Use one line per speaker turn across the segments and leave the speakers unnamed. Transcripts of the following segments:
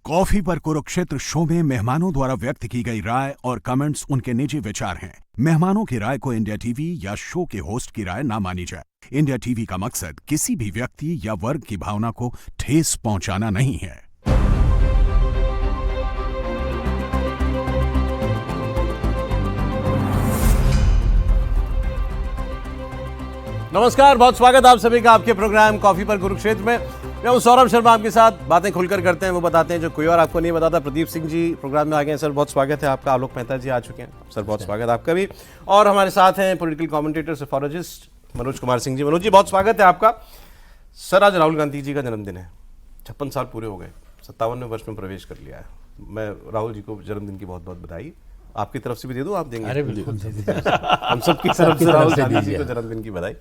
Coffee पर Kurukshetra show में मेहमानों द्वारा व्यक्त की गई राय और कमेंट्स उनके निजी विचार हैं। मेहमानों की राय को इंडिया टीवी या शो के होस्ट की राय ना मानी जाए। इंडिया टीवी का मकसद किसी भी व्यक्ति या वर्ग की भावना को ठेस पहुंचाना नहीं है।
नमस्कार, बहुत स्वागत आप सभी का आपके प्रोग्राम कॉफी पर कुरुक्षेत्र में। मैं हूं सौरभ शर्मा, आपके साथ बातें खुलकर करते हैं, वो बताते हैं जो कोई और आपको नहीं बताता। प्रदीप सिंह जी प्रोग्राम में आ गए हैं। सर बहुत स्वागत है आपका। आलोक मेहता जी आ चुके हैं। सर बहुत स्वागत आपका भी। और हमारे साथ हैं पॉलिटिकल कमेंटेटर सोफोलॉजिस्ट मनोज कुमार सिंह जी। मनोज जी बहुत स्वागत है आपका। सर आज राहुल गांधी जी का जन्मदिन है। 56 साल पूरे हो गए, 57वें वर्ष में प्रवेश कर लिया है। मैं राहुल जी को जन्मदिन की बहुत बहुत बधाई। आपकी तरफ से भी दे दूं, आप देंगे?
अरे बिल्कुल
हम सबकी तरफ से राहुल गांधी जी को जन्मदिन की बधाई।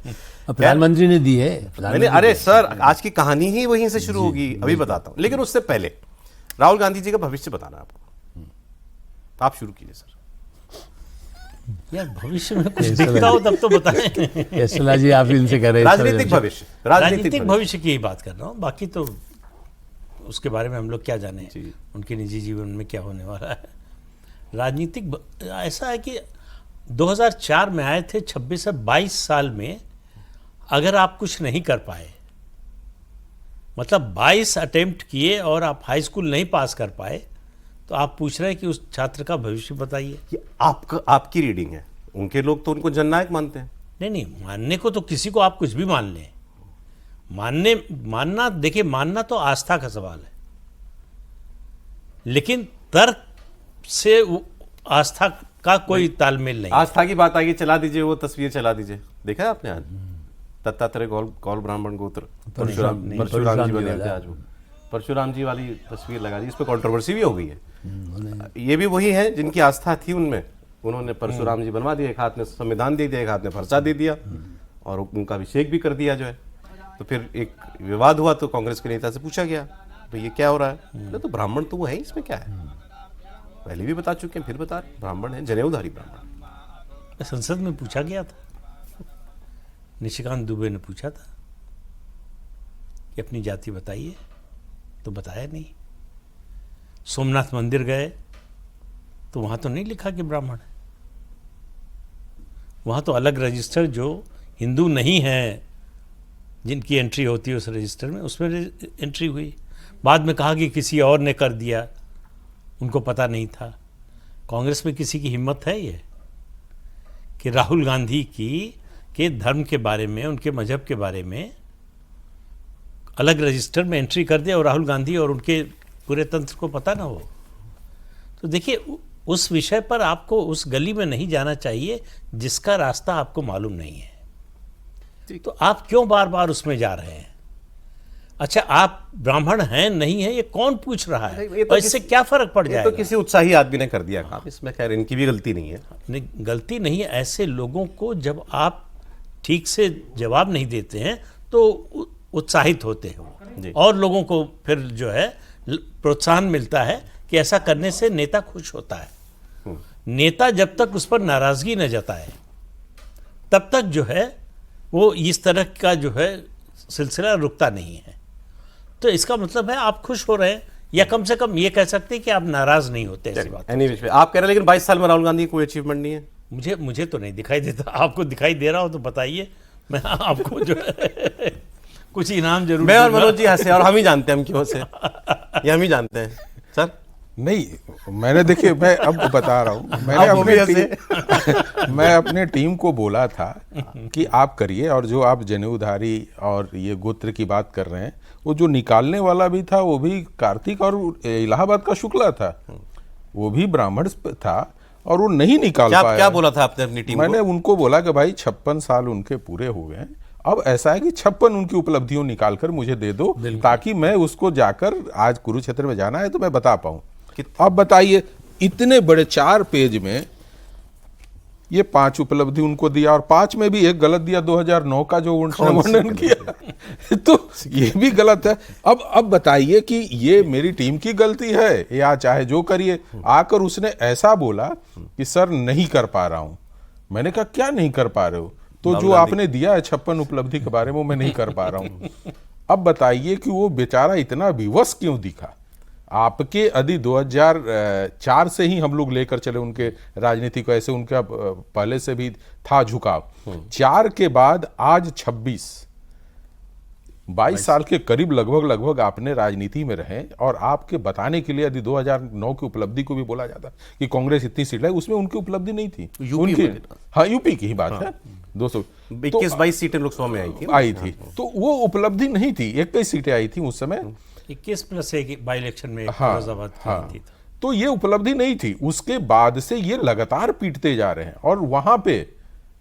प्रधानमंत्री ने दी है।
मैंने अरे सर आज की कहानी ही वहीं से शुरू होगी, अभी बताता हूँ। लेकिन उससे पहले राहुल गांधी जी का भविष्य बताना आपको। आप शुरू कीजिए सर।
यार भविष्य में कुछ दिखता हो तब तो बताएं। यशला जी आप इनसे कह रहे हैं
राजनीतिक भविष्य,
राजनीतिक भविष्य की ही बात कर रहा हूँ। बाकी तो उसके बारे में हम लोग क्या जाने, उनके निजी जीवन में क्या होने वाला है। राजनीतिक ऐसा है कि 2004 में आए थे, 26 से 22 साल में अगर आप कुछ नहीं कर पाए, मतलब 22 अटेम्प्ट किए और आप हाई स्कूल नहीं पास कर पाए, तो आप पूछ रहे हैं कि उस छात्र का भविष्य बताइए।
आपकी रीडिंग है। उनके लोग तो उनको जननायक मानते हैं।
नहीं, मानने को तो किसी को आप कुछ भी मान लें। मानना देखिए, मानना तो आस्था का सवाल है, लेकिन तर्क से आस्था का कोई तालमेल नहीं।
आस्था की बात आएगी, चला दीजिए वो तस्वीर, चला दीजिए। देखा है आपने आज दत्तात्रेय कौल ब्राह्मण गोत्र परशुराम जी बने थे आज। वो परशुराम जी वाली तस्वीर लगा दी, इस पर कंट्रोवर्सी भी हो गई है। ये भी वही है जिनकी आस्था थी उनमें। उन्होंने परशुराम जी बनवा दिए, एक हाथ में संविधान दे दिया, एक हाथ में फरसा दे दिया और उनका अभिषेक भी कर दिया जो है। तो फिर एक विवाद हुआ, तो कांग्रेस के नेता से पूछा गया तो ये क्या हो रहा है? तो ब्राह्मण तो वो है, इसमें क्या है? पहले भी बता चुके हैं, फिर बता रहे, ब्राह्मण है, जनेऊधारी ब्राह्मण।
संसद में पूछा गया था, निशिकांत दुबे ने पूछा था कि अपनी जाति बताइए, तो बताया नहीं। सोमनाथ मंदिर गए तो वहां तो नहीं लिखा कि ब्राह्मण है। वहां तो अलग रजिस्टर, जो हिंदू नहीं है जिनकी एंट्री होती है उस रजिस्टर में, उसमें एंट्री हुई। बाद में कहा कि किसी और ने कर दिया, उनको पता नहीं था। कांग्रेस में किसी की हिम्मत है ये कि राहुल गांधी के धर्म के बारे में, उनके मजहब के बारे में अलग रजिस्टर में एंट्री कर दे और राहुल गांधी और उनके पूरे तंत्र को पता ना हो? तो देखिए, उस विषय पर आपको उस गली में नहीं जाना चाहिए जिसका रास्ता आपको मालूम नहीं है। तो आप क्यों बार बार उसमें जा रहे हैं? अच्छा, आप ब्राह्मण हैं नहीं है, ये कौन पूछ रहा है?
तो
और इससे क्या फर्क पड़ जाएगा?
तो किसी उत्साही आदमी ने कर दिया काम, इसमें खैर इनकी भी गलती नहीं है।
नहीं, गलती नहीं है। ऐसे लोगों को जब आप ठीक से जवाब नहीं देते हैं तो उत्साहित होते हैं और लोगों को फिर जो है प्रोत्साहन मिलता है कि ऐसा करने से नेता खुश होता है। नेता जब तक उस पर नाराजगी न जताए तब तक जो है वो इस तरह का जो है सिलसिला रुकता नहीं है। तो इसका मतलब है आप खुश हो रहे हैं, या कम से कम ये कह सकते हैं कि आप नाराज नहीं होते। ऐसी बात
आप कह रहे हैं, लेकिन 22 साल में राहुल गांधी की कोई अचीवमेंट नहीं है।
मुझे तो नहीं दिखाई देता। आपको दिखाई दे रहा हो तो बताइए, मैं आपको जो है कुछ इनाम जरूर।
मैं और मनोज जी हंसे, और हम ही जानते हैं हम क्यों हंसे, ये हम ही जानते हैं सर।
नहीं, मैंने देखिए, मैं अब बता रहा हूँ, मैं अपने टीम को बोला था कि आप करिए, और जो आप जनेऊधारी और ये गोत्र की बात कर रहे हैं, वो जो निकालने वाला भी था वो भी कार्तिक और इलाहाबाद का शुक्ला था, वो भी ब्राह्मण था और वो नहीं निकाल पाया।
क्या बोला था आपने अपनी टीम?
मैंने उनको बोला कि भाई 56 साल उनके पूरे हो गए, अब ऐसा है कि 56 उनकी उपलब्धियों निकाल कर मुझे दे दो, ताकि मैं उसको जाकर, आज कुरुक्षेत्र में जाना है तो मैं बता पाऊं। अब बताइए, इतने बड़े 4 पेज में ये 5 उपलब्धि उनको दिया, और 5 में भी एक गलत दिया, 2009 का जो उन्होंने वर्णन किया तो ये भी गलत है। अब बताइए कि ये मेरी टीम की गलती है या चाहे जो करिए। आकर उसने ऐसा बोला कि सर नहीं कर पा रहा हूं। मैंने कहा क्या नहीं कर पा रहे हो? तो जो आपने दिया है 56 उपलब्धि के बारे में, मैं नहीं कर पा रहा हूं। अब बताइए कि वो बेचारा इतना विवश क्यों दिखा? आपके यदि 2004 से ही हम लोग लेकर चले उनके राजनीति को, ऐसे उनका पहले से भी था झुकाव, 4 के बाद आज 22 साल के करीब लगभग आपने राजनीति में रहे, और आपके बताने के लिए यदि 2009 की उपलब्धि को भी बोला जाता कि कांग्रेस इतनी सीट लाई, उसमें उनकी उपलब्धि नहीं थी। उनकी, हाँ, यूपी की ही बात है,
21-22 सीटें लोकसभा में
आई थी, तो वो उपलब्धि नहीं थी। 21 सीटें आई थी उस समय,
21+1 बाई इलेक्शन में
हाँ,
फिरोजाबाद की
हाँ,
थी।
तो ये उपलब्धि नहीं थी। उसके बाद से ये लगातार पीटते जा रहे हैं, और वहां पे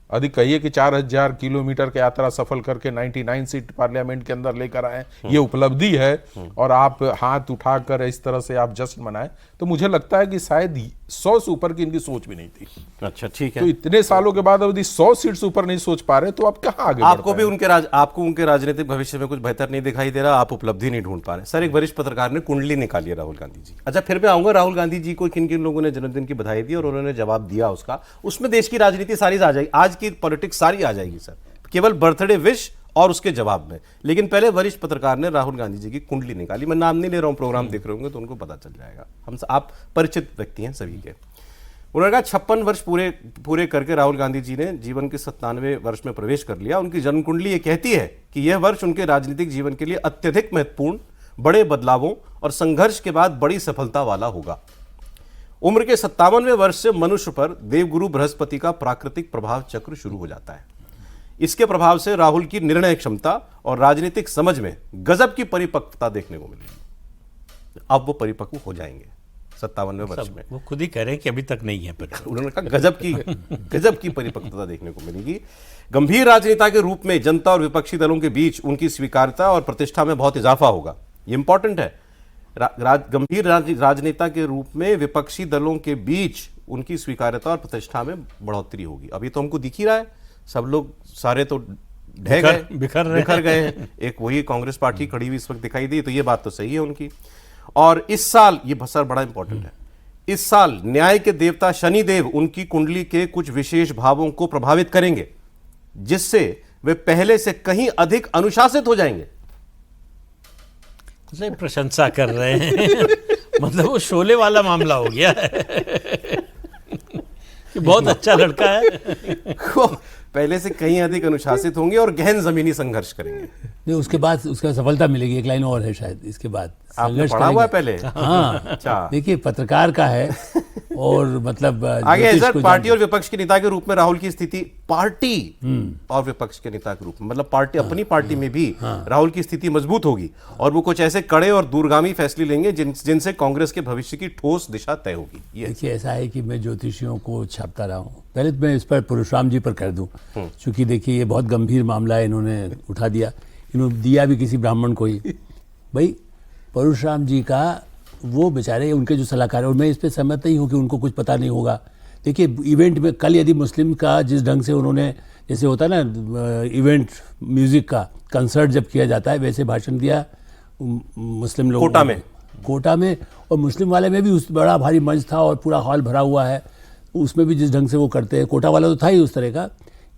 यदि कहिए कि 4000 किलोमीटर की यात्रा सफल करके 99 सीट पार्लियामेंट के अंदर लेकर आए, ये उपलब्धि है, और आप हाथ उठाकर इस तरह से आप जश्न मनाएं, तो मुझे लगता है कि शायद 100 से ऊपर की इनकी सोच भी नहीं थी।
अच्छा, ठीक है।
तो इतने सालों के बाद यदि 100 सीट से ऊपर नहीं सोच पा रहे, तो आप कहाँ आगे
आपको भी आपको उनके राजनीतिक भविष्य में कुछ बेहतर नहीं दिखाई दे रहा, आप उपलब्धि नहीं ढूंढ पा रहे। सर, एक वरिष्ठ पत्रकार ने कुंडली निकाली है राहुल गांधी जी। अच्छा, फिर मैं आऊंगा राहुल गांधी जी को किन किन लोगों ने जन्मदिन की बधाई दी और उन्होंने जवाब दिया उसका, उसमें देश की राजनीति सारी आ जाएगी, आज की पॉलिटिक्स सारी आ जाएगी सर, केवल बर्थडे विश और उसके जवाब में। लेकिन पहले वरिष्ठ पत्रकार ने राहुल गांधी जी की कुंडली निकाली। मैं नाम नहीं ले रहा हूं, प्रोग्राम देख रहे होंगे तो उनको पता चल जाएगा, आप परिचित व्यक्ति हैं सभी के। उन्होंने कहा 56 वर्ष पूरे करके राहुल गांधी जी ने जीवन के 97वें वर्ष में प्रवेश कर लिया। उनकी जन्म कुंडली ये कहती है कि यह वर्ष उनके राजनीतिक जीवन के लिए अत्यधिक महत्वपूर्ण, बड़े बदलावों और संघर्ष के बाद बड़ी सफलता वाला होगा। उम्र के 57वें वर्ष से मनुष्य पर देवगुरु बृहस्पति का प्राकृतिक प्रभाव चक्र शुरू हो जाता है। इसके प्रभाव से राहुल की निर्णय क्षमता और राजनीतिक समझ में गजब की परिपक्वता देखने को मिलेगी। अब वो परिपक्व हो जाएंगे 57वें वर्ष में।
वो खुद ही कह रहे हैं कि अभी तक नहीं है, पर
उन्होंने कहा गजब की परिपक्वता देखने को मिलेगी। गंभीर राजनेता के रूप में जनता और विपक्षी दलों के बीच उनकी स्वीकार्यता और प्रतिष्ठा में बहुत इजाफा होगा। ये इंपॉर्टेंट है। गंभीर राजनेता के रूप में विपक्षी दलों के बीच उनकी स्वीकार्यता और प्रतिष्ठा में बढ़ोतरी होगी। अभी तो हमको दिख ही रहा है, सब लोग सारे तो ढह गए, बिखर गए हैं। एक वही कांग्रेस पार्टी खड़ी हुई इस वक्त दिखाई दी, तो ये बात तो सही है उनकी। और इस साल, ये सर बड़ा इंपॉर्टेंट है, इस साल न्याय के देवता शनिदेव उनकी कुंडली के कुछ विशेष भावों को प्रभावित करेंगे, जिससे वे पहले से कहीं अधिक अनुशासित हो जाएंगे।
प्रशंसा कर रहे हैं मतलब वो शोले वाला मामला हो गया है कि बहुत अच्छा लड़का है
पहले से कहीं अधिक अनुशासित होंगे और गहन जमीनी संघर्ष करेंगे।
नहीं, उसके बाद उसका सफलता मिलेगी। एक लाइन और है शायद इसके बाद,
आपने पढ़ा हुआ है पहले?
हाँ, अच्छा, देखिए पत्रकार का है और मतलब
आगे है सर। पार्टी और विपक्ष के नेता के रूप में राहुल की स्थिति, पार्टी और विपक्ष के नेता के रूप में, मतलब पार्टी, अपनी पार्टी में भी राहुल की स्थिति मजबूत होगी और वो कुछ ऐसे कड़े और दूरगामी फैसले लेंगे जिनसे कांग्रेस के भविष्य की ठोस दिशा तय होगी।
देखिए, ऐसा है कि मैं ज्योतिषियों को छापता रहा हूँ। पहले तो मैं इस पर परशुराम जी पर कर दूं, क्योंकि देखिए ये बहुत गंभीर मामला है, इन्होंने उठा दिया, इन्होंने दिया भी किसी ब्राह्मण को ही। भाई परशुराम जी का वो बेचारे, उनके जो सलाहकार है, और मैं इस पर सहमत नहीं हूँ कि उनको कुछ पता नहीं होगा। देखिए इवेंट में कल यदि मुस्लिम का जिस ढंग से उन्होंने, जैसे होता है ना इवेंट म्यूजिक का कंसर्ट जब किया जाता है, वैसे भाषण दिया मुस्लिम लोगों कोटा में, और मुस्लिम वाले में भी उस बड़ा भारी मंच था और पूरा हॉल भरा हुआ है, उसमें भी जिस ढंग से वो करते हैं, कोटा वाला तो था ही उस तरह का।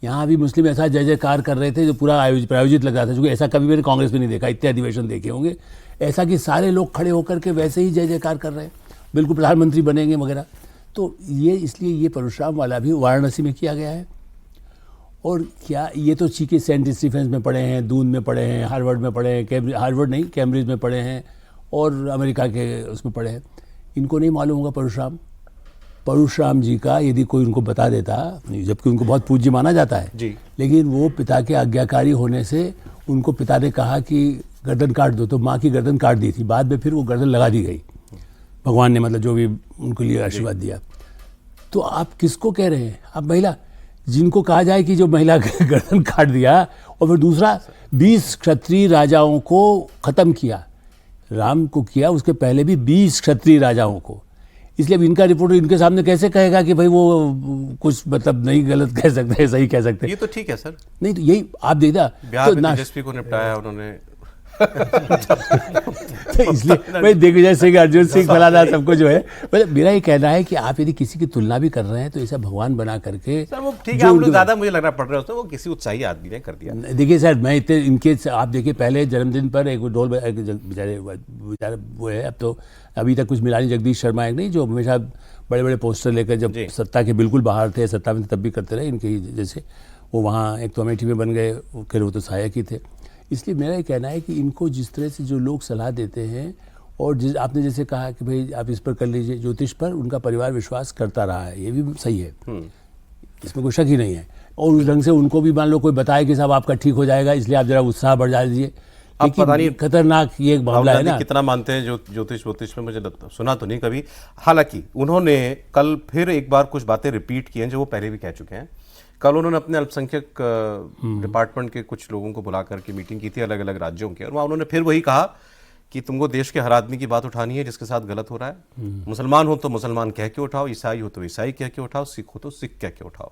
यहाँ भी मुस्लिम ऐसा जय जयकार कर रहे थे जो पूरा प्रायोजित लग रहा था, क्योंकि ऐसा कभी मैंने कांग्रेस में नहीं देखा। इतने अधिवेशन देखे होंगे ऐसा कि सारे लोग खड़े होकर के वैसे ही जय जयकार कर रहे हैं, बिल्कुल प्रधानमंत्री बनेंगे वगैरह। तो ये इसलिए ये परशुराम वाला भी वाराणसी में किया गया है। और क्या ये तो चीके सेंट स्टीफेंस में पढ़े हैं, दून में पढ़े हैं, हार्वर्ड में पढ़े हैं, हार्वर्ड नहीं कैम्ब्रिज में पढ़े हैं, और अमेरिका के उसमें पढ़े हैं। इनको नहीं मालूम होगा परशुराम जी का, यदि कोई उनको बता देता, जबकि उनको बहुत पूज्य माना जाता है
जी,
लेकिन वो पिता के आज्ञाकारी होने से उनको पिता ने कहा कि गर्दन काट दो, तो माँ की गर्दन काट दी थी। बाद में फिर वो गर्दन लगा दी गई, भगवान ने मतलब जो भी उनके लिए आशीर्वाद दिया। तो आप किसको कह रहे हैं? आप महिला, जिनको कहा जाए कि जो महिला गर्दन काट दिया, और फिर दूसरा 20 क्षत्रिय राजाओं को ख़त्म किया, राम को किया, उसके पहले भी 20 क्षत्रिय राजाओं को। इसलिए अब इनका रिपोर्टर इनके सामने कैसे कहेगा कि भाई वो कुछ मतलब नहीं गलत कह सकते हैं, सही कह सकते हैं?
ये तो ठीक है सर।
नहीं तो यही आप देखना,
बिहार में तेजस्वी को निपटाया उन्होंने
तो इसलिए भाई दिग्विजय सिंह, अर्जुन सिंह, फलाना सबको जो है, मतलब मेरा ये कहना है कि आप यदि किसी की तुलना भी कर रहे हैं तो ऐसा भगवान बना करके
सर वो ठीक है, हम लोग ज्यादा मुझे लग रहा पड़ रहे होते, वो किसी उत्साही आदमी ने कर दिया।
देखिए सर, मैं इतने इनके आप देखिए पहले जन्मदिन पर एक ढोल बेचारे वो है, अब तो अभी तक कुछ मिला नहीं, जगदीश शर्मा एक नहीं, जो हमेशा बड़े बड़े पोस्टर लेकर जब सत्ता के बिल्कुल बाहर थे, सत्ता में तब भी करते रहे इनके ही जैसे, वो वहाँ एक तो अमेठी में बन गए, फिर वो तो सहायक ही थे। इसलिए मेरा ये कहना है कि इनको जिस तरह से जो लोग सलाह देते हैं, और आपने जैसे कहा कि भाई आप इस पर कर लीजिए, ज्योतिष पर उनका परिवार विश्वास करता रहा है, ये भी सही है, इसमें कोई शक ही नहीं है। और उस ढंग से उनको भी मान लो कोई बताए कि साहब आपका ठीक हो जाएगा, इसलिए आप जरा उत्साह बढ़ा दीजिए।
अब पता नहीं
खतरनाक ये एक मामला है ना,
कितना मानते हैं ज्योतिष में, मुझे सुना तो नहीं कभी। हालांकि उन्होंने कल फिर एक बार कुछ बातें रिपीट की हैं जो वो पहले भी कह चुके हैं। कल उन्होंने अपने अल्पसंख्यक डिपार्टमेंट के कुछ लोगों को बुला करके मीटिंग की थी अलग अलग राज्यों के, और वहाँ उन्होंने फिर वही कहा कि तुमको देश के हर आदमी की बात उठानी है जिसके साथ गलत हो रहा है। मुसलमान हो तो मुसलमान कह के उठाओ, ईसाई हो तो ईसाई कह के उठाओ, सिख हो तो सिख कह के उठाओ।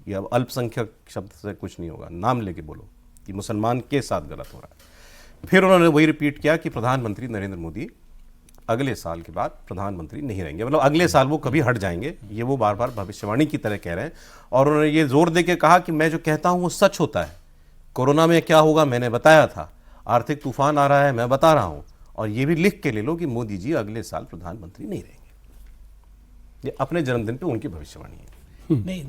ये अब अल्पसंख्यक शब्द से कुछ नहीं होगा, नाम लेके बोलो कि मुसलमान के साथ गलत हो रहा है। फिर उन्होंने वही रिपीट किया कि प्रधानमंत्री नरेंद्र मोदी अगले साल के बाद प्रधानमंत्री नहीं रहेंगे, मतलब अगले साल वो कभी हट जाएंगे, ये वो बार बार भविष्यवाणी की तरह कह रहे हैं। और उन्होंने ये जोर देकर कहा कि मैं जो कहता हूं वो सच होता है। कोरोना में क्या होगा मैंने बताया था, आर्थिक तूफान आ रहा है मैं बता रहा हूं, और ये भी लिख के ले लो कि मोदी जी अगले साल प्रधानमंत्री नहीं रहेंगे। ये अपने जन्मदिन पे उनकी भविष्यवाणी है।
नहीं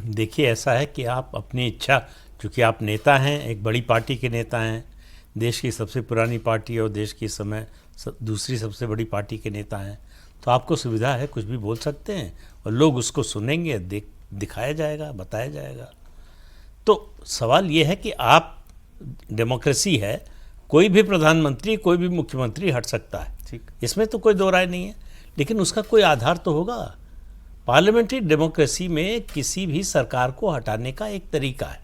देखिए, ऐसा है कि आप अपनी इच्छा, चूँकि आप नेता हैं, एक बड़ी पार्टी के नेता हैं, देश की सबसे पुरानी पार्टी और देश की समय दूसरी सबसे बड़ी पार्टी के नेता हैं, तो आपको सुविधा है, कुछ भी बोल सकते हैं और लोग उसको सुनेंगे, दिखाया जाएगा, बताया जाएगा। तो सवाल ये है कि आप, डेमोक्रेसी है, कोई भी प्रधानमंत्री, कोई भी मुख्यमंत्री हट सकता है,
ठीक,
इसमें तो कोई दो राय नहीं है, लेकिन उसका कोई आधार तो होगा। पार्लियामेंट्री डेमोक्रेसी में किसी भी सरकार को हटाने का एक तरीका है,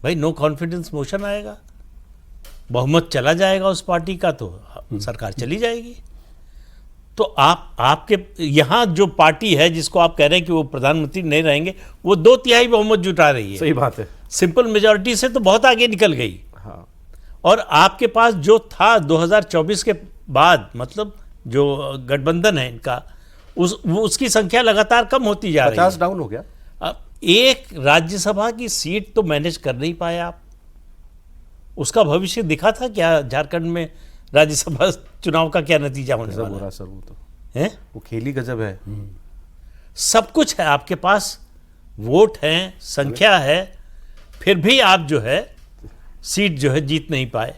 भाई नो कॉन्फिडेंस मोशन आएगा, बहुमत चला जाएगा उस पार्टी का, तो सरकार चली जाएगी। तो आपके यहाँ जो पार्टी है जिसको आप कह रहे हैं कि वो प्रधानमंत्री नहीं रहेंगे, वो 2/3 बहुमत जुटा रही है।
सही बात है,
सिंपल मेजॉरिटी से तो बहुत आगे निकल गई।
हाँ।
और आपके पास जो था 2024 के बाद, मतलब जो गठबंधन है इनका, उसकी संख्या लगातार कम होती जा रही है।
50 डाउन हो गया।
अब एक राज्यसभा की सीट तो मैनेज कर नहीं पाए आप, उसका भविष्य दिखा था क्या? झारखंड में राज्यसभा चुनाव का क्या नतीजा होने वाला है?
सर वो तो
है,
वो खेल ही गजब है।
सब कुछ है आपके पास, वोट हैं, संख्या है, फिर भी आप जो है सीट जो है जीत नहीं पाए।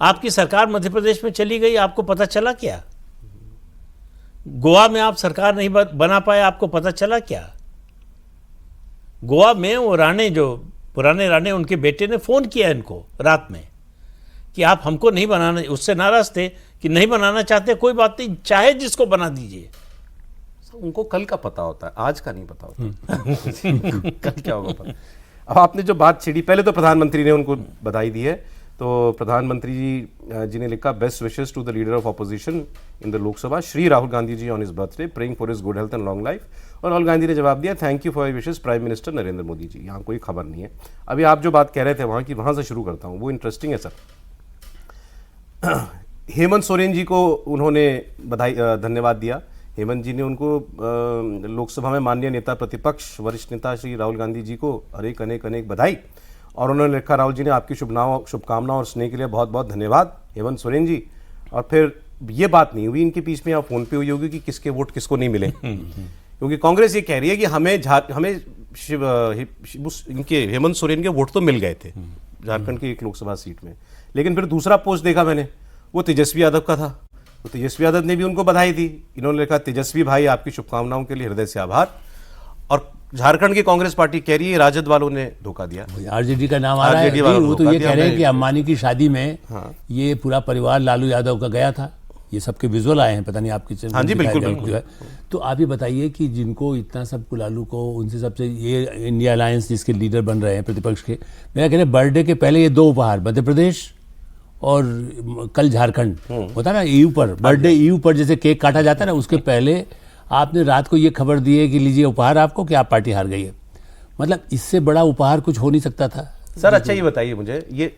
आपकी सरकार मध्य प्रदेश में चली गई, आपको पता चला क्या? गोवा में आप सरकार नहीं बना पाए, आपको पता चला क्या? गोवा में वो राणे, जो पुराने राणे, उनके बेटे ने फोन किया इनको रात में कि आप हमको नहीं बनाना, उससे नाराज थे कि नहीं बनाना चाहते, कोई बात नहीं, चाहे जिसको बना दीजिए।
उनको कल का पता होता है, आज का नहीं पता होता। कल क्या होगा पता। अब आपने जो बात छिड़ी, पहले तो प्रधानमंत्री ने उनको बधाई दी है, तो प्रधानमंत्री जी ने लिखा, best wishes to the leader of opposition in the Lok Sabha Shri Rahul Gandhi ji on his birthday, praying for his good health and long life. और राहुल गांधी ने जवाब दिया, thank you for your wishes prime minister Narendra Modi ji. यहाँ कोई खबर नहीं है। अभी आप जो बात कह रहे थे वहाँ की, वहाँ से शुरू करता हूँ, वो इंटरेस्टिंग है सर। हेमंत सोरेन जी को उन्होंने बधाई, धन्यवाद दिया। हेमंत जी ने उनको लोकसभा में माननीय नेता प्रतिपक्ष वरिष्ठ नेता श्री राहुल गांधी जी को अनेक अनेक अनेक बधाई, और उन्होंने लिखा, राहुल जी ने आपकी शुभकामनाओं और स्नेह के लिए बहुत बहुत धन्यवाद हेमंत सोरेन जी। और फिर ये बात नहीं हुई इनके बीच में, या फोन पे हुई होगी कि किसके वोट किसको नहीं मिले, क्योंकि कांग्रेस ये कह रही है कि हमें इनके हेमंत सोरेन के वोट तो मिल गए थे झारखंड की एक लोकसभा सीट में। लेकिन फिर दूसरा पोस्ट देखा मैंने, वो तेजस्वी यादव का था, तो तेजस्वी यादव ने भी उनको बधाई दी। इन्होंने लिखा, तेजस्वी भाई आपकी शुभकामनाओं के लिए हृदय से आभार। और झारखंड की कांग्रेस पार्टी कह रही है राजद वालों ने धोखा दिया,
आरजेडी का नाम आ रहा है। वो तो ये कह रहे हैं कि अंबानी की शादी में ये पूरा परिवार लालू यादव का गया था, ये सबके विजुअल आए हैं, पता नहीं आपकी।
हाँ जी, बिल्कुल।
तो आप ये बताइए कि जिनको इतना सब लालू को, उनसे सबसे ये इंडिया अलायंस जिसके लीडर बन रहे हैं प्रतिपक्ष के, मेरा कहना है बर्थडे के पहले ये 2 उपहार, मध्य प्रदेश और कल झारखंड होता ना ईव पर, बर्थडे ईव पर जैसे केक काटा जाता है ना, उसके पहले आपने रात को ये खबर दी है कि लीजिए उपहार आपको कि आप पार्टी हार गई है। मतलब इससे बड़ा उपहार कुछ हो नहीं सकता था।
सर अच्छा ये बताइए मुझे, ये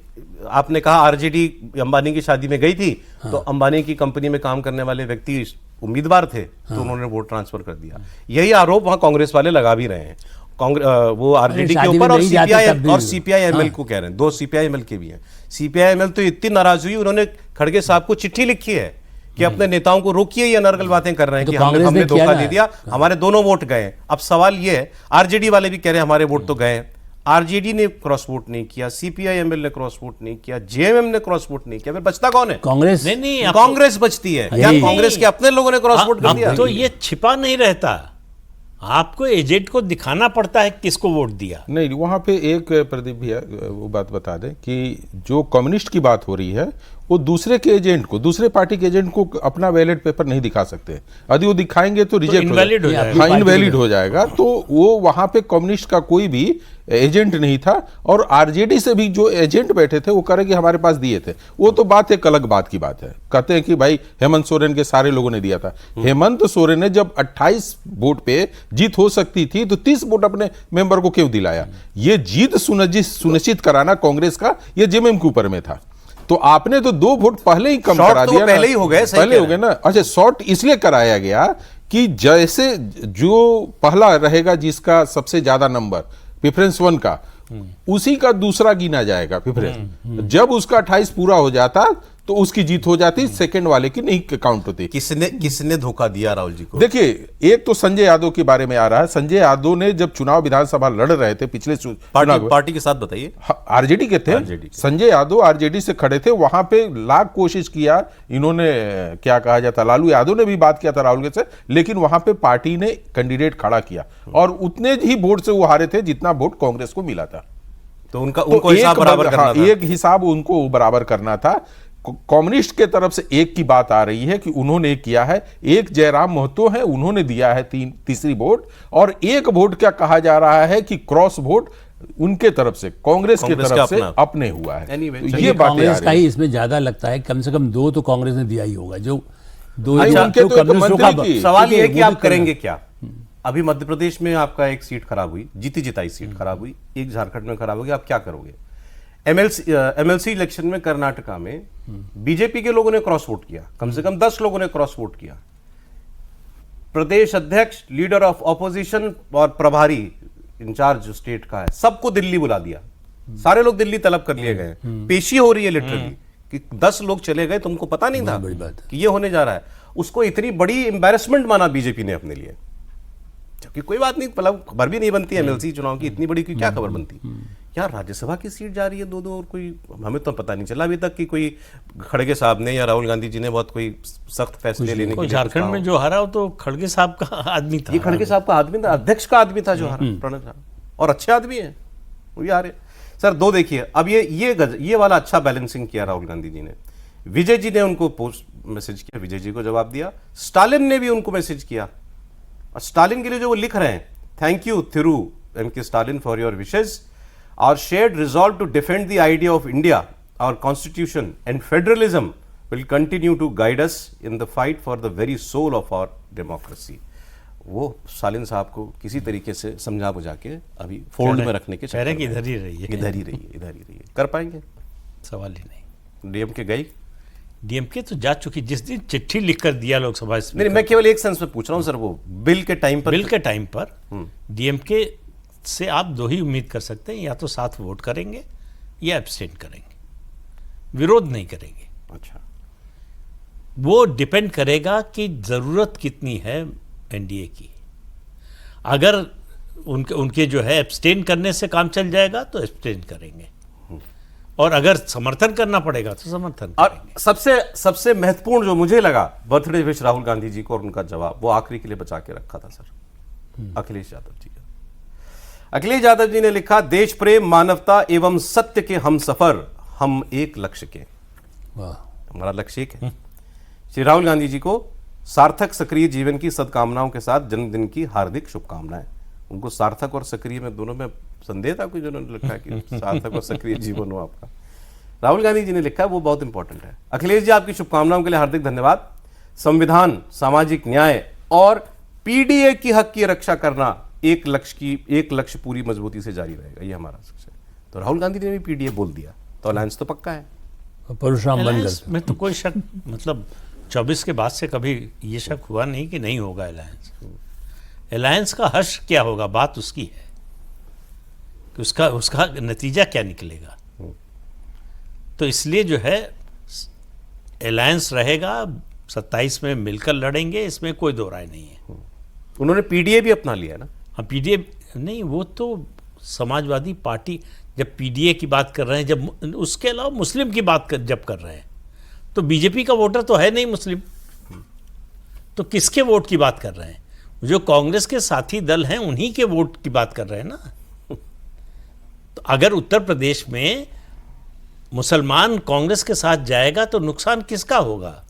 आपने कहा आरजेडी अंबानी की शादी में गई थी, तो अंबानी की कंपनी में काम करने वाले व्यक्ति उम्मीदवार थे, तो उन्होंने वोट ट्रांसफर कर दिया। यही आरोप वहां कांग्रेस वाले लगा भी रहे हैं, वो आरजेडी के
शादी
ऊपर
में
और
नहीं जाते
सीपीआई
तब भी।
और सीपीआई-एमएल को कह रहे हैं, 2 सीपीआई-एमएल के भी हैं। सीपीआई-एमएल तो इतनी नाराज हुई, उन्होंने खड़गे साहब को चिट्ठी लिखी है कि अपने नेताओं को रोकिए, ये अनर्गल बातें कर रहे हैं
तो
कि
कांग्रेस
हमने
ने किया
धोखा
ना।
दे दिया, हमारे दोनों वोट गए। अब सवाल ये है, आरजेडी वाले भी कह रहे हैं हमारे वोट तो गए, आरजेडी ने क्रॉस वोट नहीं किया, सीपीआई-एमएल ने क्रॉस वोट नहीं किया, जेएमएम ने क्रॉस वोट नहीं किया, फिर बचता कौन है?
कांग्रेस।
नहीं अब
कांग्रेस बचती है। क्या
नहीं।
कांग्रेस के अपने लोगों ने क्रॉस वोट कर
अब
दिया?
तो ये छिपा नहीं रहता, आपको एजेंट को दिखाना पड़ता है किसको वोट दिया।
नहीं, वहाँ पे एक प्रदीप भैया वो बात बता दें कि जो कम्युनिस्ट की बात हो रही है, वो दूसरे के एजेंट को, दूसरे पार्टी के एजेंट को अपना बैलेट पेपर नहीं दिखा सकते। यदि वो दिखाएंगे तो रिजेक्ट
इनवैलिड हो जाएगा।
हाँ, इनवैलिड हो जाएगा। तो वो वहाँ पे कम्युनिस्ट का कोई भी एजेंट नहीं था, और आरजेडी से भी जो एजेंट बैठे थे वो कह रहे कि हमारे पास दिए थे। वो तो बात एक अलग बात की बात है, कहते हैं कि भाई हेमंत सोरेन के सारे लोगों ने दिया था। हेमंत सोरेन ने जब 28 वोट पे जीत हो सकती थी तो 30 वोट अपने मेंबर को क्यों दिलाया? ये जीत सुनिश्चित कराना कांग्रेस का, ये जेएमएम के ऊपर में था। तो आपने तो 2 वोट पहले ही कम
शॉर्ट
करा
तो
दिया ना।
पहले ही हो गए, सही
पहले
कह
हो गए ना। अच्छा, शॉर्ट इसलिए कराया गया कि जैसे जो पहला रहेगा जिसका सबसे ज्यादा नंबर प्रेफरेंस 1 का, उसी का दूसरा गिना जाएगा प्रेफरेंस। जब उसका 28 पूरा हो जाता तो उसकी जीत हो जाती, सेकंड वाले की नहीं काउंट होती।
किसने धोखा दिया राहुल जी को?
देखिए, एक तो संजय यादव के बारे में आ रहा है। संजय यादव ने जब चुनाव विधानसभा लड़ रहे थे पिछले चुनाव,
पार्टी के साथ बताइए।
आरजेडी के थे, संजय यादव आरजेडी से खड़े थे। वहां पे लाख कोशिश किया इन्होंने, क्या कहा जाता, लालू यादव ने भी बात किया था राहुल के से, लेकिन वहां पे पार्टी ने कैंडिडेट खड़ा किया और उतने ही वोट से वो हारे थे जितना वोट कांग्रेस को मिला था।
तो उनको हिसाब बराबर करना था।
एक हिसाब उनको बराबर करना था। कम्युनिस्ट के तरफ से एक की बात आ रही है कि उन्होंने किया है, एक जयराम महतो है, उन्होंने दिया है तीसरी वोट, और एक वोट क्या कहा जा रहा है कि क्रॉस वोट उनके तरफ से, कांग्रेस की तरफ से अपने हुआ है।
Anyway,
तो ये बातें
कांग्रेस का ही इसमें ज्यादा लगता है, कम से कम 2 तो कांग्रेस ने दिया ही होगा। जो 2
अच्छा, उनके तो एक मंत्री की
सवाल ये है कि आप करेंगे क्या? अभी मध्य प्रदेश में आपका एक सीट खराब हुई, जीती जिताई सीट खराब हुई, एक झारखंड में खराब होगी, आप क्या करोगे? एमएलसी इलेक्शन में कर्नाटका में बीजेपी के लोगों ने क्रॉस वोट किया, कम से कम 10 लोगों ने क्रॉस वोट किया। प्रदेश अध्यक्ष, लीडर ऑफ ऑपोजिशन और प्रभारी इंचार्ज जो स्टेट का है, सबको दिल्ली बुला दिया। सारे लोग दिल्ली तलब कर लिए गए। पेशी हो रही है लिटरली कि 10 लोग चले गए, तुमको पता नहीं था कि ये होने जा रहा है। उसको इतनी बड़ी एम्बैरेसमेंट माना बीजेपी ने अपने लिए, जबकि कोई बात नहीं, मतलब खबर भी नहीं बनती एमएलसी चुनाव की, इतनी बड़ी की क्या खबर बनती यार। राज्यसभा की सीट जा रही है 2-2 और कोई, हमें तो पता नहीं चला अभी तक कि कोई खड़गे साहब ने या राहुल गांधी जी ने बहुत कोई सख्त फैसले लेने के लिए।
झारखंड में जो हारा हो तो खड़गे साहब का आदमी था।
ये खड़गे साहब का आदमी था, अध्यक्ष का आदमी था जो हारा, प्रणब साहब, और अच्छे आदमी है वो भी हारे। सर 2 देखिए, अब ये वाला अच्छा बैलेंसिंग किया राहुल गांधी जी ने। विजय जी ने उनको पोस्ट मैसेज किया, विजय जी को जवाब दिया। स्टालिन ने भी उनको मैसेज किया, और स्टालिन के लिए जो वो लिख रहे हैं, thank you Thiru MK. Stalin for your wishes, our shared resolve to defend the idea of India, our constitution and federalism will continue to guide us in the fight for the very soul of our democracy. वो Stalin साहब को किसी तरीके से समझा बुझा के अभी फोल्ड में रखने के
कह रहे हैं कि इधर ही रहिए,
इधर ही रहिए, इधर ही रहिए। कर पाएंगे?
सवाल ही नहीं।
डीएमके गई?
डीएमके तो जा चुकी, जिस दिन चिट्ठी लिखकर दिया लोकसभा स्पीकर।
नहीं, मैं केवल एक सेंस में पूछ रहा हूँ सर, वो बिल के टाइम पर
डीएमके से आप 2 ही उम्मीद कर सकते हैं, या तो साथ वोट करेंगे या एब्सटेन करेंगे, विरोध नहीं करेंगे।
अच्छा,
वो डिपेंड करेगा कि जरूरत कितनी है एनडीए की। अगर उनके जो है एब्सटेन करने से काम चल जाएगा तो एब्सटेन करेंगे, और अगर समर्थन करना पड़ेगा तो समर्थन करेंगे।
और सबसे महत्वपूर्ण जो मुझे लगा, बर्थडे विश राहुल गांधी जी को और उनका जवाब, वो आखिरी के लिए बचा के रखा था सर, अखिलेश यादव जी का। अखिलेश यादव जी ने लिखा, देश प्रेम, मानवता एवं सत्य के हम सफर, हम एक लक्ष्य के। हमारा लक्ष्य एक है। श्री राहुल गांधी जी को सार्थक सक्रिय जीवन की सद्कामनाओं के साथ जन्मदिन की हार्दिक शुभकामनाएं। उनको सार्थक और सक्रिय में दोनों में संदेह था कोई, जिन्होंने लिखा कि सार्थक और सक्रिय जीवन हो आपका। राहुल गांधी जी ने लिखा, वो बहुत इंपॉर्टेंट है। अखिलेश जी, आपकी शुभकामनाओं के लिए हार्दिक धन्यवाद। संविधान, सामाजिक न्याय और पीडीए की हक की रक्षा करना एक लक्ष्य पूरी मजबूती से जारी रहेगा, ये हमारा लक्ष्य है। तो राहुल गांधी ने भी पीडीए बोल दिया, तो अलायंस तो पक्का है।
परशुराम बन
अलायंस
गए।
में तो कोई शक, मतलब 24 के बाद से कभी ये शक हुआ नहीं कि नहीं होगा अलायंस। अलायंस का हर्ष क्या होगा, बात उसकी है कि उसका नतीजा क्या निकलेगा। तो इसलिए जो है अलायंस रहेगा, 27 में मिलकर लड़ेंगे, इसमें कोई दो राय नहीं है।
उन्होंने पीडीए भी अपना लिया ना।
हाँ, पीडीए नहीं, वो तो समाजवादी पार्टी जब पीडीए की बात कर रहे हैं, जब उसके अलावा मुस्लिम की बात जब कर रहे हैं, तो बीजेपी का वोटर तो है नहीं मुस्लिम, तो किसके वोट की बात कर रहे हैं? जो कांग्रेस के साथी दल हैं उन्हीं के वोट की बात कर रहे हैं ना। तो अगर उत्तर प्रदेश में मुसलमान कांग्रेस के साथ जाएगा तो नुकसान किसका होगा?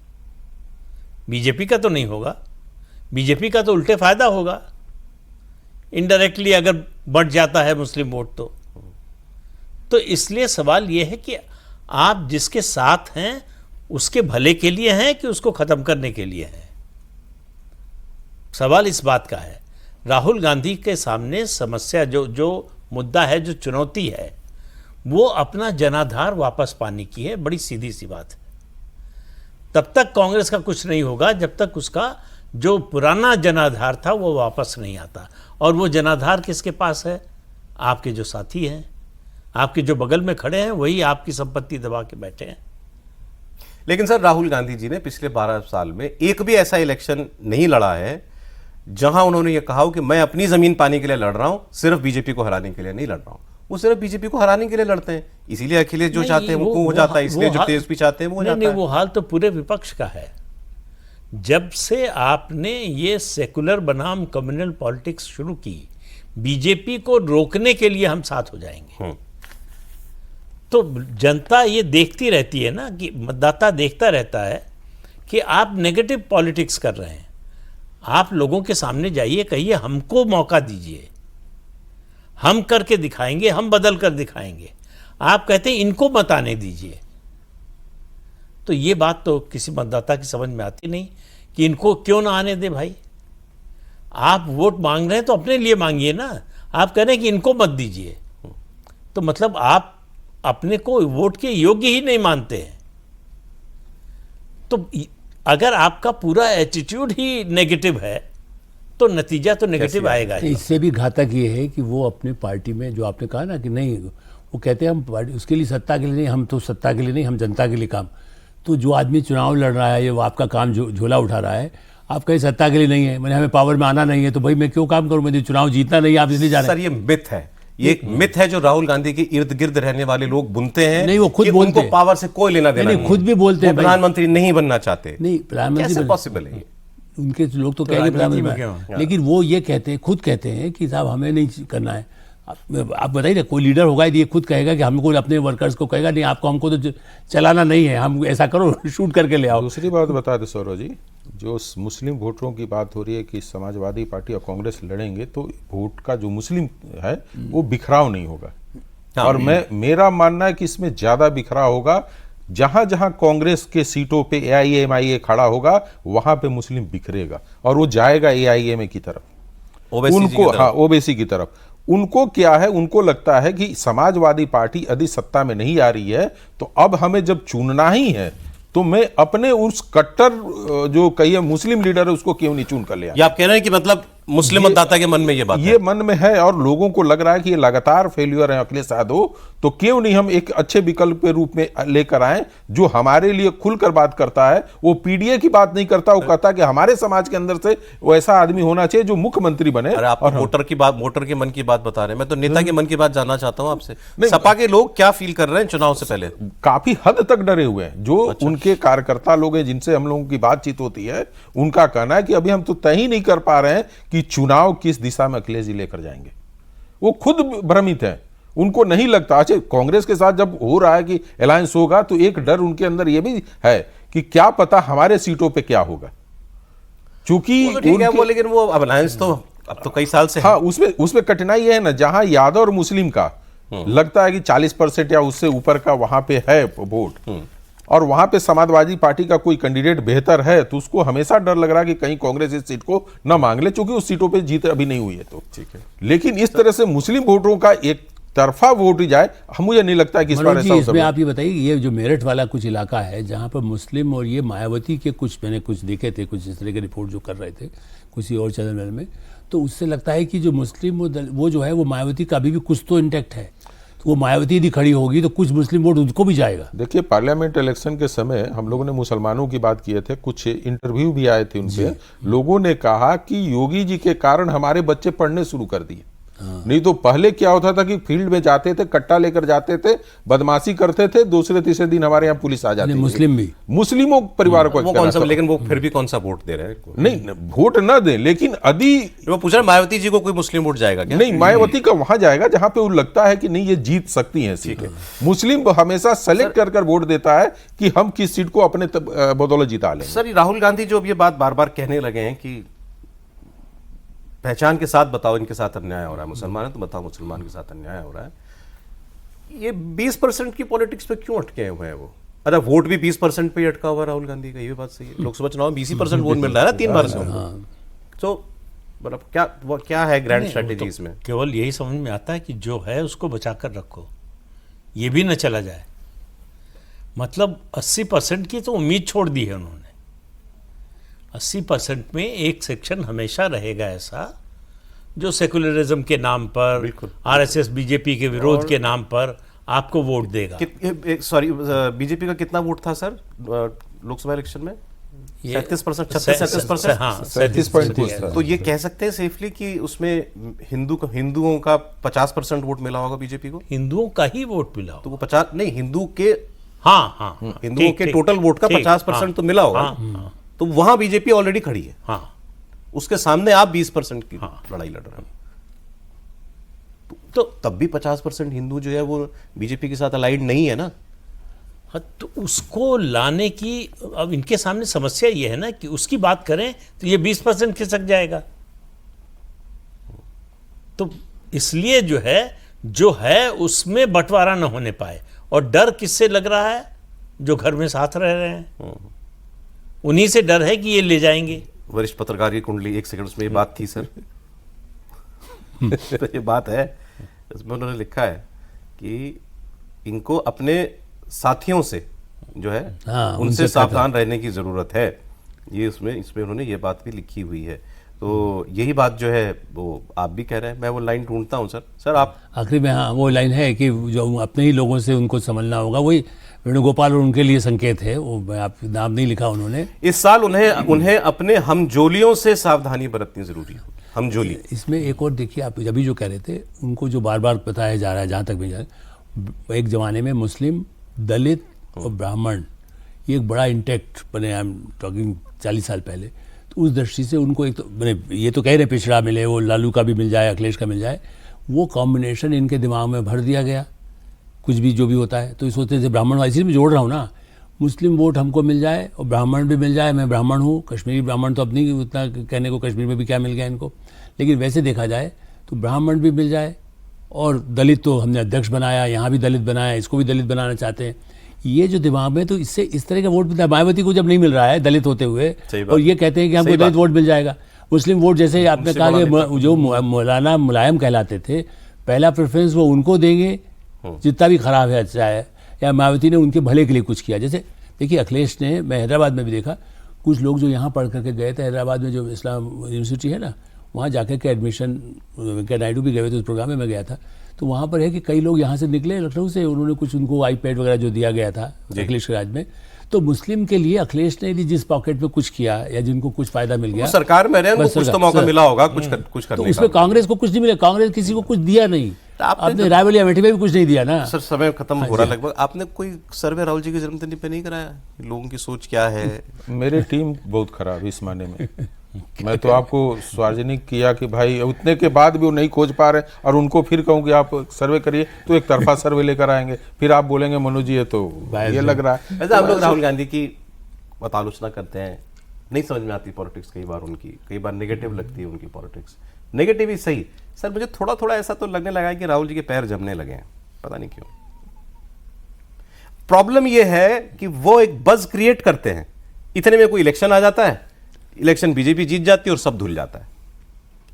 बीजेपी का तो नहीं होगा, बीजेपी का तो उल्टे फायदा होगा इनडायरेक्टली, अगर बढ़ जाता है मुस्लिम वोट तो इसलिए सवाल यह है कि आप जिसके साथ हैं उसके भले के लिए हैं कि उसको खत्म करने के लिए हैं? सवाल इस बात का है। राहुल गांधी के सामने समस्या जो मुद्दा है, जो चुनौती है, वो अपना जनाधार वापस पाने की है। बड़ी सीधी सी बात है। तब तक कांग्रेस का कुछ नहीं होगा जब तक उसका जो पुराना जनाधार था वो वापस नहीं आता। और वो जनाधार किसके पास है? आपके जो साथी हैं, आपके जो बगल में खड़े हैं, वही आपकी संपत्ति दबा के बैठे हैं।
लेकिन सर, राहुल गांधी जी ने पिछले 12 साल में एक भी ऐसा इलेक्शन नहीं लड़ा है जहां उन्होंने ये कहा हो कि मैं अपनी जमीन पाने के लिए लड़ रहा हूं, सिर्फ बीजेपी को हराने के लिए नहीं लड़ रहा हूं। वो सिर्फ बीजेपी को हराने के लिए लड़ते हैं, इसीलिए अखिलेश जो चाहते हैं वो हो जाता है, इसलिए जो तेजस्वी चाहते हैं वो हो जाता है।
वो हाल तो पूरे विपक्ष का है। जब से आपने ये सेकुलर बनाम कम्युनल पॉलिटिक्स शुरू की, बीजेपी को रोकने के लिए हम साथ हो जाएंगे, तो जनता ये देखती रहती है ना, कि मतदाता देखता रहता है कि आप नेगेटिव पॉलिटिक्स कर रहे हैं। आप लोगों के सामने जाइए, कहिए हमको मौका दीजिए, हम करके दिखाएंगे, हम बदल कर दिखाएंगे। आप कहते हैं इनको मत आने दीजिए, तो ये बात तो किसी मतदाता की समझ में आती नहीं कि इनको क्यों ना आने दे। भाई, आप वोट मांग रहे हैं तो अपने लिए मांगिए ना। आप कह रहे हैं कि इनको मत दीजिए, तो मतलब आप अपने को वोट के योग्य ही नहीं मानते हैं। तो अगर आपका पूरा एटीट्यूड ही नेगेटिव है तो नतीजा तो नेगेटिव आएगा ही।
इससे भी घातक ये है कि वो अपने पार्टी में, जो आपने कहा ना कि नहीं, वो कहते हैं हम पार्टी उसके लिए, सत्ता के लिए नहीं, हम तो सत्ता के लिए नहीं, हम जनता के लिए काम। तो जो आदमी चुनाव लड़ रहा है, ये वो आपका काम झोला उठा रहा है, आप कहीं सत्ता के लिए नहीं है, मैंने हमें पावर में आना नहीं है, तो भाई मैं क्यों काम करूं? मुझे चुनाव जीतना नहीं है, आप इसलिए जा रहे हैं।
सर, ये मिथ है, ये एक मिथ है जो राहुल गांधी के इर्द गिर्द रहने वाले लोग बुनते हैं।
नहीं, वो खुद
कि
बोलते
उनको
हैं।
पावर से कोई लेना देना
नहीं, खुद भी बोलते हैं,
प्रधानमंत्री नहीं बनना चाहते।
नहीं, प्रधानमंत्री
कैसे पॉसिबल है ये?
उनके लोग तो कहेंगे प्रधानमंत्री, लेकिन वो ये कहते हैं, खुद कहते हैं कि साहब हमें नहीं करना है। आप बताइए ना, कोई लीडर होगा ये खुद कहेगा कि हमको, अपने वर्कर्स को कहेगा नहीं आपको, हमको तो चलाना नहीं है, हम ऐसा करो, शूट करके ले आओ।
दूसरी बात बता दे सौरभ जी, जो मुस्लिम वोटरों की बात हो रही है कि समाजवादी पार्टी और कांग्रेस लड़ेंगे, तो वोट का जो मुस्लिम है वो बिखराव नहीं होगा। और मेरा मानना है कि इसमें ज्यादा बिखराव होगा जहां जहां कांग्रेस के सीटों पे एआईएमआईए खड़ा होगा, वहां पे मुस्लिम बिखरेगा और वो जाएगा एआईएमआई की तरफ, उनको, हाँ, ओबीसी की तरफ। उनको क्या है, उनको लगता है कि समाजवादी पार्टी यदि सत्ता में नहीं आ रही है तो अब हमें जब चुनना ही है तो मैं अपने उस कट्टर जो कहिए मुस्लिम लीडर है उसको क्यों नहीं चुन कर लिया।
ये आप कह रहे हैं कि मतलब मुस्लिम मतदाता के मन में ये बात
ये मन में है और लोगों को लग रहा है कि ये लगातार फेल्यूर है अखिलेश यादव, तो क्यों नहीं हम एक अच्छे विकल्प के रूप में लेकर आए जो हमारे लिए खुलकर बात करता है। वो पीडीए की बात नहीं करता, वो कहता है कि हमारे समाज के अंदर से वो ऐसा आदमी होना चाहिए जो मुख्यमंत्री बने।
अरे आप वोटर की बात, वोटर के मन की बात बता रहे हैं, मैं तो नेता के मन की बात जानना चाहता हूं आपसे। सपा के लोग क्या फील कर रहे हैं चुनाव से पहले?
काफी हद तक डरे हुए हैं। जो उनके कार्यकर्ता लोग हैं जिनसे हम लोगों की बातचीत होती है, उनका कहना है कि अभी हम तो तय ही नहीं कर पा रहे हैं कि चुनाव किस दिशा में अखिलेश जी लेकर जाएंगे। वो खुद भ्रमित है, उनको नहीं लगता। अच्छा, कांग्रेस के साथ जब हो रहा है कि अलायंस होगा तो एक डर उनके अंदर ये भी है कि क्या पता हमारे सीटों पे क्या होगा, चूंकि
लेकिन वो अलायंस तो अब तो कई साल से
हाँ, उसमें कठिनाई है ना, जहां यादव और मुस्लिम का लगता है कि 40% या उससे ऊपर का वहां पे है वोट, और वहां पे समाजवादी पार्टी का कोई कैंडिडेट बेहतर है, तो उसको हमेशा डर लग रहा है कि कहीं कांग्रेस इस सीट को न मांग ले, चूंकि उस सीटों पे जीत अभी नहीं हुई है। तो ठीक है, लेकिन इस तरह से मुस्लिम वोटरों का एक तरफा वोट जाए, मुझे नहीं लगता कि इस बार
मनोज
ऐसा
जी,
हो
इसमें
सकता।
आप ये बताइए, ये जो मेरठ वाला कुछ इलाका है जहाँ पर मुस्लिम और ये मायावती के कुछ, मैंने कुछ देखे थे, कुछ इस तरह के रिपोर्ट जो कर रहे थे किसी और चैनल में, तो उससे लगता है कि जो मुस्लिम वो जो है वो मायावती का अभी भी कुछ तो इंटैक्ट है। तो वो मायावती यदि खड़ी होगी तो कुछ मुस्लिम वोट उनको भी जाएगा।
देखिए, पार्लियामेंट इलेक्शन के समय हम लोगों ने मुसलमानों की बात किए थे, कुछ इंटरव्यू भी आए थे उनसे, लोगों ने कहा कि योगी जी के कारण हमारे बच्चे पढ़ने शुरू कर दिए। नहीं तो पहले क्या होता था कि फील्ड में जाते थे, कट्टा लेकर जाते थे, बदमाशी करते थे, दूसरे तीसरे दिन हमारे यहाँ पुलिस आ जाती थी।
मुस्लिम भी,
मुस्लिमों परिवार को
वो कौन सा, लेकिन वो फिर भी कौन सा वोट दे रहे हैं?
नहीं, वोट न दे, लेकिन यदि
वो पूछ रहे मायावती जी को कोई मुस्लिम वोट जाएगा क्या?
नहीं, मायावती का वहां जाएगा जहां पे वो लगता है कि नहीं ये जीत सकती हैं सीटें। मुस्लिम हमेशा सेलेक्ट कर कर वोट देता है कि हम किस सीट को अपने बदौलत जिता लेंगे।
सर, ये राहुल गांधी जो अब ये बात बार बार कहने लगे हैं कि पहचान के साथ बताओ इनके साथ अन्याय हो रहा है, मुसलमान है तो बताओ मुसलमान के साथ अन्याय हो रहा है, ये 20% की पॉलिटिक्स पे क्यों अटके हुए हैं वो? अच्छा, वोट भी 20% पे ही अटका हुआ राहुल गांधी का, ये भी बात सही है। लोकसभा चुनाव में 20% वोट मिल रहा है ना 3 बार से उनको। तो मतलब क्या है ग्रैंड स्ट्रेटेजी इसमें?
केवल यही समझ में आता है कि जो है उसको बचा कर रखो, ये भी न चला जाए। मतलब 80% की तो उम्मीद छोड़ दी है उन्होंने। 80% में एक सेक्शन हमेशा रहेगा ऐसा जो सेकुलरिज्म के नाम पर, आरएसएस बीजेपी के विरोध के नाम पर आपको वोट देगा।
सॉरी, बीजेपी का कितना वोट था सर लोकसभा इलेक्शन में? 37%, 36%,
हाँ,
37.3।
तो ये कह सकते हैं सेफली कि उसमें हिंदुओं का 50% वोट मिला होगा बीजेपी को?
हिंदुओं का ही वोट मिला
तो वो 50 नहीं, हिंदुओं के
हिंदुओं
के टोटल वोट का 50% तो मिला होगा। तो वहां बीजेपी ऑलरेडी खड़ी है।
हाँ,
उसके सामने आप 20% की लड़ाई लड़ रहे हो, तो तब भी 50% हिंदू जो है वो बीजेपी के साथ अलाइड नहीं है ना।
हाँ, तो उसको लाने की अब इनके सामने समस्या ये है ना कि उसकी बात करें तो ये 20% खिसक जाएगा। तो इसलिए जो है उसमें बंटवारा न होने पाए। और डर किससे लग रहा है? जो घर में साथ रह रहे हैं, उन्हीं से डर है कि ये ले जाएंगे।
वरिष्ठ पत्रकार की कुंडली, एक सेकंड, उसमें ये बात थी सर। तो ये बात है, इसमें उन्होंने लिखा है कि इनको अपने साथियों से जो है उनसे सावधान रहने की जरूरत है। ये इसमें उन्होंने ये बात भी लिखी हुई है। तो यही बात जो है वो आप भी कह रहे हैं। मैं वो लाइन ढूंढता हूँ सर आप
आखिरी में। हाँ, वो लाइन है कि जो अपने ही लोगों से उनको समझना होगा। वही वेणुगोपाल और उनके लिए संकेत है, वो आप नाम नहीं लिखा उन्होंने।
इस साल उन्हें अपने हमजोलियों से सावधानी बरतनी जरूरी है। हमजोली,
इसमें एक और देखिए, आप अभी जो कह रहे थे, उनको जो बार बार बताया जा रहा है, जहाँ तक भी एक ज़माने में मुस्लिम, दलित और ब्राह्मण ये एक बड़ा इंटैक्ट बने। आई एम टॉकिंग 40 साल पहले। तो उस दृष्टि से उनको एक तो मैंने ये तो कह रहे पिछड़ा मिले, वो लालू का भी मिल जाए, अखिलेश का मिल जाए, वो कॉम्बिनेशन इनके दिमाग में भर दिया गया। कुछ भी जो भी होता है तो इस सोचते थे ब्राह्मण, इसी में जोड़ रहा हूँ ना, मुस्लिम वोट हमको मिल जाए और ब्राह्मण भी मिल जाए। मैं ब्राह्मण हूँ, कश्मीरी ब्राह्मण तो अपनी उतना कहने को, कश्मीर में भी क्या मिल गया इनको, लेकिन वैसे देखा जाए तो ब्राह्मण भी मिल जाए। और दलित तो हमने अध्यक्ष बनाया, यहाँ भी दलित बनाया, इसको भी दलित बनाना चाहते हैं। ये जो दिमाग में, तो इससे इस तरह का वोट मिलता है। मायावती को जब नहीं मिल रहा है दलित होते हुए, और ये कहते हैं कि हमको दलित वोट मिल जाएगा, मुस्लिम वोट, जैसे आपने कहा कि जो मौलाना मुलायम कहलाते थे, पहला प्रेफरेंस वो उनको देंगे जितना भी खराब है, अच्छा है, या मायावती ने उनके भले के लिए कुछ किया। जैसे देखिए अखिलेश ने, मैं हैदराबाद में भी देखा, कुछ लोग जो यहाँ पढ़ करके गए थे, हैदराबाद में जो इस्लाम यूनिवर्सिटी है ना, वहाँ जाकर के एडमिशन, वेंकैया नायडू भी गए थे, उस प्रोग्राम में मैं गया था। तो वहाँ पर है कि कई लोग यहाँ से निकले लखनऊ से, उन्होंने कुछ, उनको आईपैड वगैरह जो दिया गया था अखिलेश के राज में, तो मुस्लिम के लिए अखिलेश ने यदि जिस पॉकेट में कुछ किया या जिनको कुछ फायदा मिल गया,
सरकार में रहे, उनको कुछ तो मौका मिला होगा कुछ करने
तो उसमें कांग्रेस को कुछ नहीं मिला। कांग्रेस किसी को कुछ दिया नहीं। आपने रायबरेली अमेठी में भी कुछ नहीं दिया ना।
सर समय खत्म हो रहा लगभग। आपने कोई सर्वे राहुल जी के जन्मदिन पे नहीं कराया? लोगों की सोच क्या है?
मेरी टीम बहुत खराब इस मायने में। मैं तो आपको सार्वजनिक किया कि भाई उतने के बाद भी वो नहीं खोज पा रहे, और उनको फिर कहूँ कि आप सर्वे करिए तो एक तरफा सर्वे लेकर आएंगे, फिर आप बोलेंगे मनोज जी ये तो ये लग रहा है।
वैसे हम लोग राहुल गांधी की बहुत आलोचना करते हैं, नहीं समझ में आती पॉलिटिक्स कई बार उनकी, कई बार नेगेटिव लगती है उनकी पॉलिटिक्स। नेगेटिव ही सही सर, मुझे थोड़ा थोड़ा ऐसा तो लगने लगा है कि राहुल जी के पैर जमने लगे हैं, पता नहीं क्यों। प्रॉब्लम यह है कि वो एक बज क्रिएट करते हैं, इतने में कोई इलेक्शन आ जाता है, इलेक्शन बीजेपी जीत जाती है और सब धुल जाता है।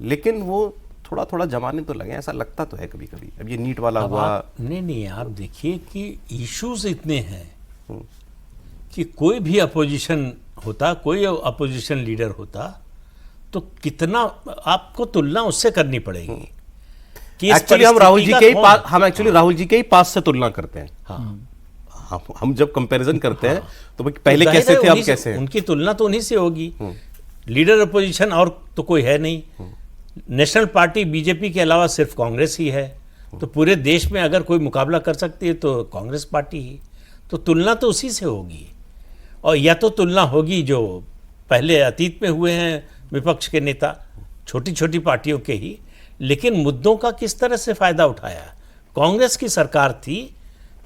लेकिन वो थोड़ा थोड़ा जमाने तो लगे, ऐसा लगता तो है कभी कभी। अब ये नीट वाला
अब
हुआ,
नहीं आप देखिए कि इश्यूज इतने हैं कि कोई भी अपोजिशन होता, कोई अपोजिशन लीडर होता तो कितना आपको तुलना उससे करनी पड़ेगी कि इस
एक्चुअली हम
परिस्थिति का
राहुल जी के ही पास से तुलना करते हैं। हम जब कंपैरिजन करते हैं तो भाई पहले
जाहिर
कैसे
है
थे, अब
उन्हीं से-
कैसे हैं।
उनकी तुलना तो उन्हीं से होगी। लीडर अपोजिशन और तो कोई है नहीं, नेशनल पार्टी बीजेपी के अलावा सिर्फ कांग्रेस ही है, तो पूरे देश में अगर कोई मुकाबला कर सकती है तो कांग्रेस पार्टी ही, तो तुलना तो उसी से होगी। और या तो तुलना होगी जो पहले अतीत में हुए हैं विपक्ष के नेता, छोटी छोटी पार्टियों के ही, लेकिन मुद्दों का किस तरह से फायदा उठाया। कांग्रेस की सरकार थी,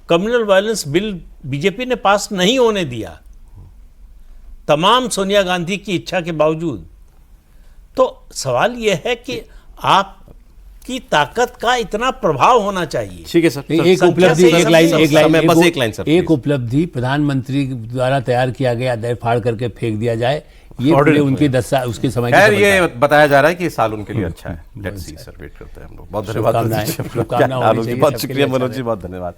कम्युनल वायलेंस बिल बीजेपी ने पास नहीं होने दिया, तमाम सोनिया गांधी की इच्छा के बावजूद। तो सवाल यह है कि आपकी ताकत का इतना प्रभाव होना चाहिए।
ठीक है सर,
नहीं,
सर,
एक
संख्या
उपलब्धि,
से
एक
सर,
लाइन,
सर,
एक लाइन,
समय, बस
एक
एक लाइन सर,
एक
please।
उपलब्धि प्रधानमंत्री द्वारा तैयार किया गया दर फाड़ करके फेंक दिया जाए, ये
Audit
पूरे
में।
उनके 10 साल उसके समय की
खैर
सफलता
ये
है।
बताया जा रहा है कि ये साल उनके लिए अच्छा है। लेट्स सी सर, वेट करते हैं हम लोग। बहुत धन्यवाद
शुभकामनाएं,
मनोज जी,
शुभकामनाएं होनी
आलोक जी,
चाहिए
बहुत
सबके
शुक्रिया
लिए, अच्छा
मनोज जी, बहुत धन्यवाद।